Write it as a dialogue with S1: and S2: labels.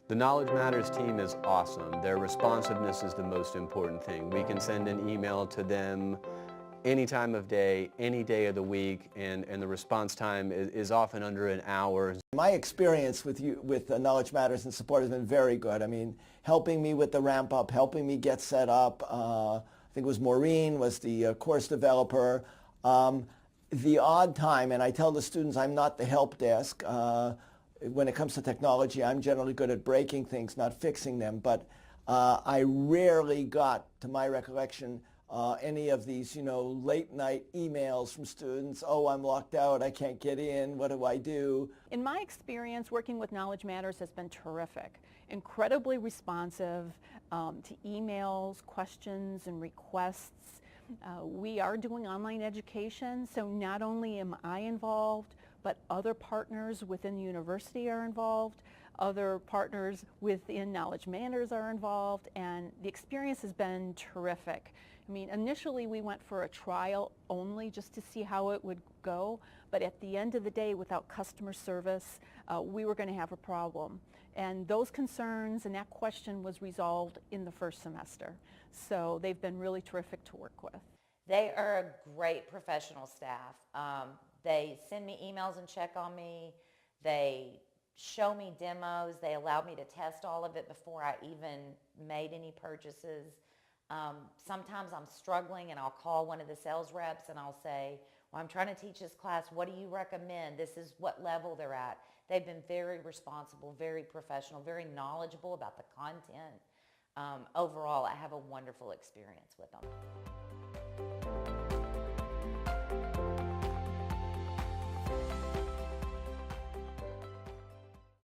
S1: The Knowledge Matters team is awesome. Their responsiveness is the most important thing. We can send an email to them any time of day, any day of the week, and the response time is often under an hour.
S2: My experience with Knowledge Matters and support has been very good. I mean, helping me with the ramp up, helping me get set up. I think it was Maureen was the course developer. The odd time, and I tell the students I'm not the help desk. When it comes to technology, I'm generally good at breaking things, not fixing them. But I rarely got, to my recollection, any of these, late night emails from students. Oh, I'm locked out. I can't get in. What do I do?
S3: In my experience, working with Knowledge Matters has been terrific. Incredibly responsive to emails, questions, and requests. We are doing online education, so not only am I involved, but other partners within the university are involved, other partners within Knowledge Matters are involved, and the experience has been terrific. I mean, initially we went for a trial only just to see how it would go, but at the end of the day, without customer service, we were going to have a problem. And those concerns and that question was resolved in the first semester. So they've been really terrific to work with.
S4: They are a great professional staff. They send me emails and check on me. They show me demos. They allow me to test all of it before I even made any purchases. Sometimes I'm struggling and I'll call one of the sales reps and I'll say, well, I'm trying to teach this class. What do you recommend? This is what level they're at. They've been very responsible, very professional, very knowledgeable about the content. Overall, I have a wonderful experience with them.